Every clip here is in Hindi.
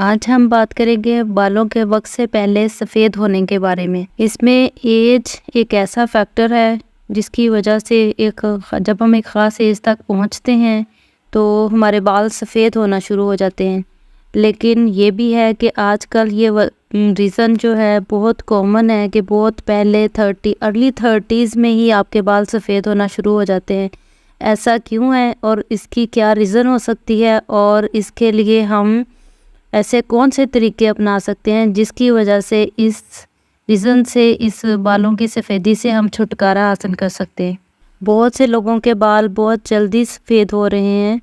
आज हम बात करेंगे बालों के वक्त से पहले सफ़ेद होने के बारे में। इसमें एज एक ऐसा फैक्टर है जिसकी वजह से जब हम एक ख़ास एज तक पहुंचते हैं तो हमारे बाल सफ़ेद होना शुरू हो जाते हैं। लेकिन ये भी है कि आजकल ये रीज़न जो है बहुत कॉमन है कि बहुत पहले अर्ली 30s में ही आपके बाल सफ़ेद होना शुरू हो जाते हैं। ऐसा क्यों है और इसकी क्या रीज़न हो सकती है और इसके लिए हम ऐसे कौन से तरीके अपना सकते हैं जिसकी वजह से इस रीज़न से इस बालों की सफ़ेदी से हम छुटकारा हासिल कर सकते हैं। बहुत से लोगों के बाल बहुत जल्दी सफ़ेद हो रहे हैं,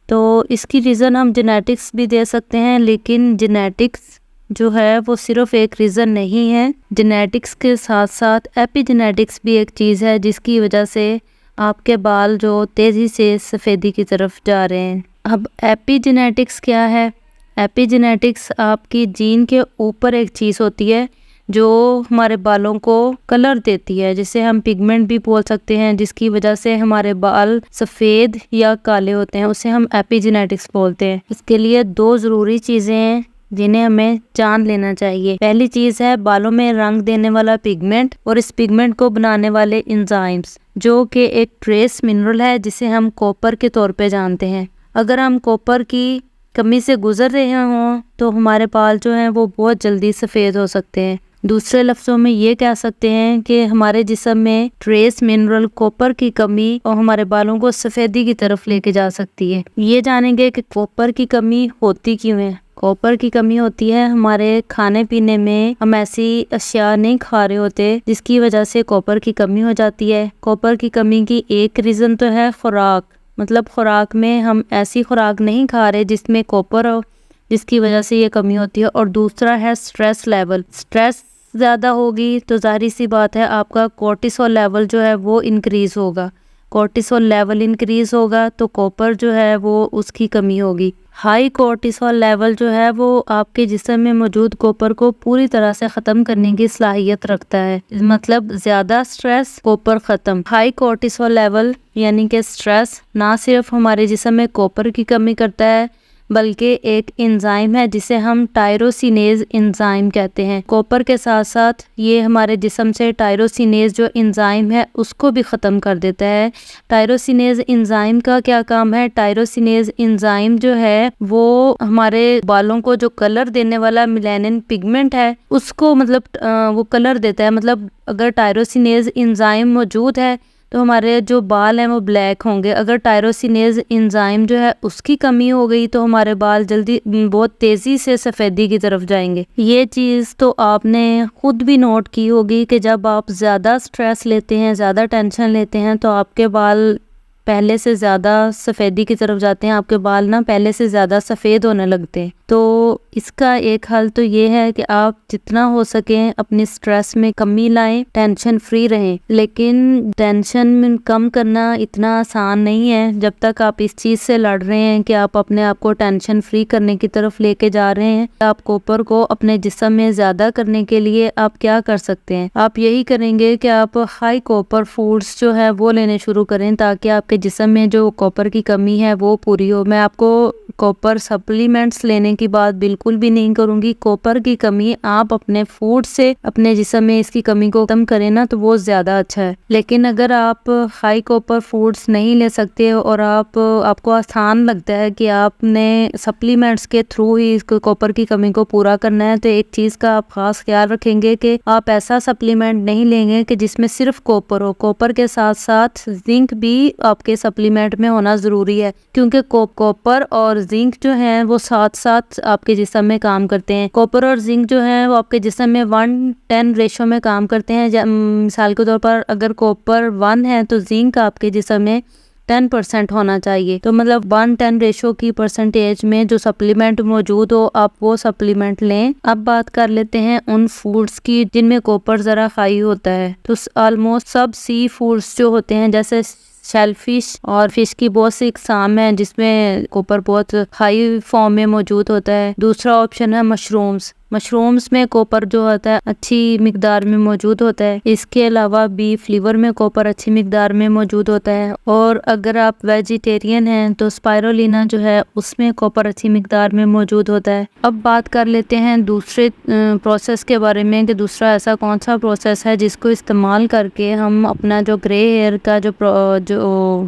तो इसकी रीज़न हम जेनेटिक्स भी दे सकते हैं, लेकिन जेनेटिक्स जो है वो सिर्फ एक रीज़न नहीं है। जेनेटिक्स के साथ साथ एपिजेनेटिक्स भी एक चीज़ है जिसकी वजह से आपके बाल जो तेज़ी से सफ़ेदी की तरफ जा रहे हैं। अब एपिजेनेटिक्स क्या है? एपिजेनेटिक्स आपकी जीन के ऊपर एक चीज़ होती है जो हमारे बालों को कलर देती है, जिसे हम पिगमेंट भी बोल सकते हैं, जिसकी वजह से हमारे बाल सफ़ेद या काले होते हैं, उसे हम एपिजेनेटिक्स बोलते हैं। इसके लिए दो ज़रूरी चीज़ें हैं जिन्हें हमें जान लेना चाहिए। पहली चीज़ है बालों में रंग देने वाला पिगमेंट और इस पिगमेंट को बनाने वाले एंजाइम्स, जो कि एक ट्रेस मिनरल है जिसे हम कॉपर के तौर पे जानते हैं। अगर हम कॉपर की कमी से गुजर रहे हों तो हमारे बाल जो हैं वो बहुत जल्दी सफ़ेद हो सकते हैं। दूसरे लफ्ज़ों में ये कह सकते हैं कि हमारे जिस्म में ट्रेस मिनरल कॉपर की कमी और हमारे बालों को सफ़ेदी की तरफ लेके जा सकती है। ये जानेंगे कि कॉपर की कमी होती क्यों है। कॉपर की कमी होती है हमारे खाने पीने में, हम ऐसी अशिया नहीं खा रहे होते जिसकी वजह से कॉपर की कमी हो जाती है। कॉपर की कमी की एक रीज़न तो है खुराक, मतलब खुराक में हम ऐसी खुराक नहीं खा रहे जिसमें कॉपर हो, जिसकी वजह से ये कमी होती है। और दूसरा है स्ट्रेस लेवल। स्ट्रेस ज़्यादा होगी तो जाहिर सी बात है आपका कोर्टिसोल लेवल जो है वो इंक्रीज़ होगा। कोर्टिसोल लेवल इंक्रीज़ होगा तो कॉपर जो है वो उसकी कमी होगी। हाई कोर्टिसोल लेवल जो है वो आपके जिस्म में मौजूद कॉपर को पूरी तरह से ख़त्म करने की सलाहियत रखता है। मतलब ज़्यादा स्ट्रेस कॉपर ख़त्म। हाई कोर्टिसोल लेवल यानी कि स्ट्रेस ना सिर्फ हमारे जिस्म में कॉपर की कमी करता है बल्कि एक एंजाइम है जिसे हम टायरोसिनेज एंजाइम कहते हैं। कॉपर के साथ साथ ये हमारे जिस्म से टायरोसिनेज जो एंजाइम है उसको भी ख़त्म कर देता है। टायरोसिनेज एंजाइम का क्या काम है? टायरोसिनेज एंजाइम जो है वो हमारे बालों को जो कलर देने वाला मेलानिन पिगमेंट है उसको वो कलर देता है। मतलब अगर टायरोसिनेज एंजाइम मौजूद है तो हमारे जो बाल हैं वो ब्लैक होंगे। अगर टायरोसिनेज एंजाइम जो है उसकी कमी हो गई तो हमारे बाल बहुत तेज़ी से सफ़ेदी की तरफ जाएंगे। ये चीज़ तो आपने खुद भी नोट की होगी कि जब आप ज़्यादा स्ट्रेस लेते हैं, ज़्यादा टेंशन लेते हैं तो आपके बाल पहले से ज़्यादा सफ़ेदी की तरफ जाते हैं। आपके बाल ना पहले से ज़्यादा सफ़ेद होने लगते हैं। तो इसका एक हल तो ये है कि आप जितना हो सके अपनी स्ट्रेस में कमी लाएं, टेंशन फ्री रहें। लेकिन टेंशन कम करना इतना आसान नहीं है जब तक आप इस चीज़ से लड़ रहे हैं कि आप अपने आप को टेंशन फ्री करने की तरफ लेके जा रहे हैं। आप कॉपर को अपने जिस्म में ज़्यादा करने के लिए आप क्या कर सकते हैं? आप यही करेंगे कि आप हाई कॉपर फूड्स जो है वो लेने शुरू करें ताकि आपके जिस्म में जो कॉपर की कमी है वो पूरी हो। मैं आपको कॉपर सप्लीमेंट्स लेने की बात बिल्कुल भी नहीं करूंगी। कॉपर की कमी आप अपने फूड से अपने जिस्म में इसकी कमी को कम करें ना तो वो ज़्यादा अच्छा है। लेकिन अगर आप हाई कॉपर फूड्स नहीं ले सकते और आपको आसान लगता है कि आपने सप्लीमेंट्स के थ्रू ही कॉपर की कमी को पूरा करना है, तो एक चीज़ का आप खास ख्याल रखेंगे कि आप ऐसा सप्लीमेंट नहीं लेंगे कि जिसमें सिर्फ कॉपर हो। कॉपर के साथ साथ जिंक भी आपके सप्लीमेंट में होना ज़रूरी है, क्योंकि कॉपर और जिंक जो है वो साथ साथ आपके जिस्म में काम करते हैं। कॉपर और जिंक जो है वो आपके जिस्म में 1:10 रेशो में काम करते हैं। मिसाल के तौर पर अगर कॉपर 1 है तो जिंक आपके जिस्म में 10% होना चाहिए। तो मतलब 1:10 रेशो की परसेंटेज में जो सप्लीमेंट मौजूद हो आप वो सप्लीमेंट लें। अब बात कर लेते हैं उन फूड्स की जिनमें कॉपर ज़रा हाई होता है। तो ऑलमोस्ट सब सी फूड्स जो होते हैं जैसे शेलफिश और फिश की बहुत सी इकसाम है जिसमें कॉपर बहुत हाई फॉर्म में मौजूद होता है। दूसरा ऑप्शन है मशरूम्स। मशरूम्स में कॉपर जो होता है अच्छी मिकदार में मौजूद होता है। इसके अलावा बीफ लिवर में कॉपर अच्छी मिकदार में मौजूद होता है। और अगर आप वेजिटेरियन हैं तो स्पाइरुलिना जो है उसमें कॉपर अच्छी मिकदार में मौजूद होता है। अब बात कर लेते हैं दूसरे प्रोसेस के बारे में कि दूसरा ऐसा कौन सा प्रोसेस है जिसको इस्तेमाल करके हम अपना जो ग्रे हेयर का जो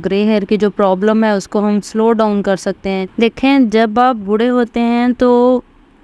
ग्रे हेयर की जो प्रॉब्लम है उसको हम स्लो डाउन कर सकते हैं। देखें, जब आप बूढ़े होते हैं तो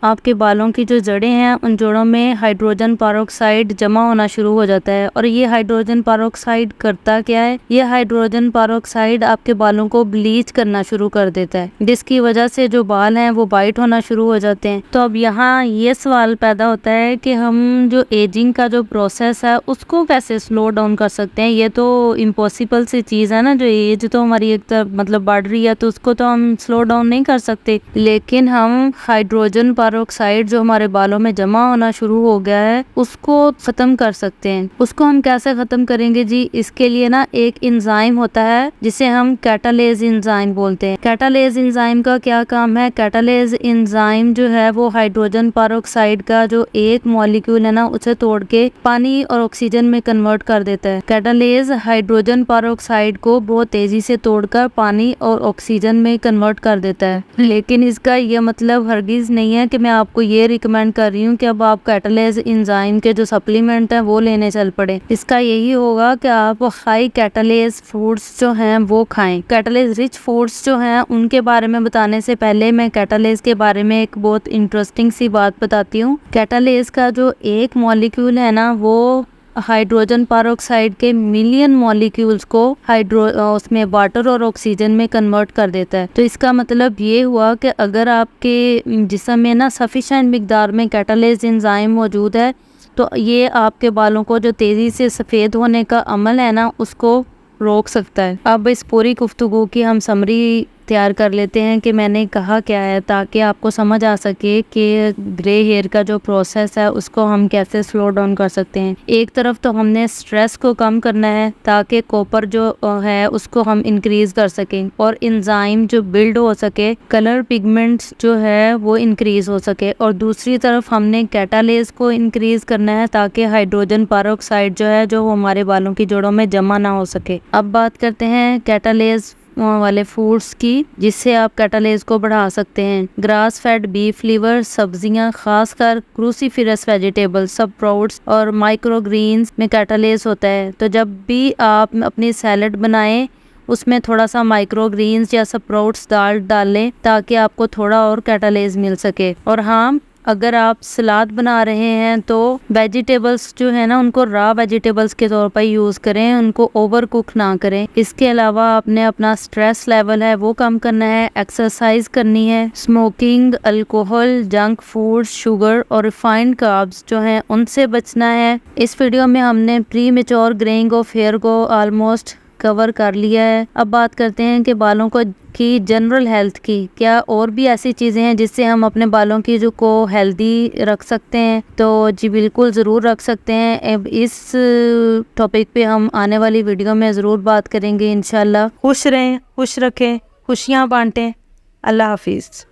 आपके बालों की जो जड़ें हैं उन जड़ों में हाइड्रोजन पेरोक्साइड जमा होना शुरू हो जाता है। और ये हाइड्रोजन पेरोक्साइड करता क्या है, ये हाइड्रोजन पेरोक्साइड आपके बालों को ब्लीच करना शुरू कर देता है, जिसकी वजह से जो बाल हैं वो वाइट होना शुरू हो जाते हैं। तो अब यहाँ ये सवाल पैदा होता है कि हम जो एजिंग का जो प्रोसेस है उसको कैसे स्लो डाउन कर सकते हैं। ये तो इम्पॉसिबल सी चीज़ है ना, जो एज तो हमारी एक तरफ मतलब बढ़ रही है तो उसको तो हम स्लो डाउन नहीं कर सकते, लेकिन हम हाइड्रोजन पेरोक्साइड जो हमारे बालों में जमा होना शुरू हो गया है उसको खत्म कर सकते हैं। उसको हम कैसे खत्म करेंगे जी, इसके लिए ना एक एंजाइम होता है जिसे हम कैटालेज एंजाइम बोलते हैं। कैटालेज एंजाइम का क्या काम है, कैटालेज एंजाइम जो है वो हाइड्रोजन पेरोक्साइड का जो एक मॉलिक्यूल है ना उसे तोड़ के पानी और ऑक्सीजन में कन्वर्ट कर देता है। कैटालेज हाइड्रोजन पेरोक्साइड को बहुत तेजी से तोड़कर पानी और ऑक्सीजन में कन्वर्ट कर देता है। लेकिन इसका यह मतलब हरगिज नहीं है कि मैं आपको ये रिकमेंड कर रही हूँ कि अब आप कैटालेज एंजाइम के जो सप्लीमेंट हैं वो लेने चल पड़े। इसका यही होगा कि आप हाई कैटालेज फूड्स जो हैं वो खाएं। कैटालेज रिच फूड्स जो हैं उनके बारे में बताने से पहले मैं कैटालेज के बारे में एक बहुत इंटरेस्टिंग सी बात बताती हूँ। कैटालेज का जो एक मॉलिक्यूल है ना वो हाइड्रोजन पेरोक्साइड के मिलियन मॉलिक्यूल्स को उसमें वाटर और ऑक्सीजन में कन्वर्ट कर देता है। तो इसका मतलब ये हुआ कि अगर आपके जिस्म में ना सफिशिएंट मिकदार में कैटालेज एंजाइम मौजूद है तो ये आपके बालों को जो तेज़ी से सफ़ेद होने का अमल है ना उसको रोक सकता है। अब इस पूरी गुफ्तगू की हम समरी तैयार कर लेते हैं कि मैंने कहा क्या है, ताकि आपको समझ आ सके कि ग्रे हेयर का जो प्रोसेस है उसको हम कैसे स्लो डाउन कर सकते हैं। एक तरफ तो हमने स्ट्रेस को कम करना है ताकि कॉपर जो है उसको हम इंक्रीज कर सकें और एंजाइम जो बिल्ड हो सके, कलर पिगमेंट्स जो है वो इंक्रीज हो सके। और दूसरी तरफ हमने कैटालेज को इंक्रीज करना है ताकि हाइड्रोजन पेरोक्साइड जो है जो हमारे बालों की जड़ों में जमा ना हो सके। अब बात करते हैं कैटालेज वाले फूड्स की जिससे आप कैटालेज को बढ़ा सकते हैं। ग्रास फेड बीफ लिवर, सब्जियां खासकर क्रूसीफेरस वेजिटेबल, सब स्प्राउट्स और माइक्रोग्रीन्स में कैटालेज होता है। तो जब भी आप अपनी सैलड बनाएं उसमें थोड़ा सा माइक्रोग्रीन्स या स्प्राउट्स डाल लें ताकि आपको थोड़ा और कैटालेज मिल सके। और हाँ, अगर आप सलाद बना रहे हैं तो वेजिटेबल्स जो है ना उनको रॉ वेजिटेबल्स के तौर पर यूज़ करें, उनको ओवर कुक ना करें। इसके अलावा आपने अपना स्ट्रेस लेवल है वो कम करना है, एक्सरसाइज करनी है, smoking, alcohol, junk food, sugar और रिफाइंड कार्ब्स जो हैं उनसे बचना है। इस वीडियो में हमने premature greying of hair को ऑलमोस्ट कवर कर लिया है। अब बात करते हैं कि बालों को की जनरल हेल्थ की क्या और भी ऐसी चीज़ें हैं जिससे हम अपने बालों की जो को हेल्दी रख सकते हैं। तो जी बिल्कुल ज़रूर रख सकते हैं। अब इस टॉपिक पे हम आने वाली वीडियो में ज़रूर बात करेंगे इंशाल्लाह। खुश रहें, खुश रखें, खुशियाँ बांटें। अल्लाह हाफिज़।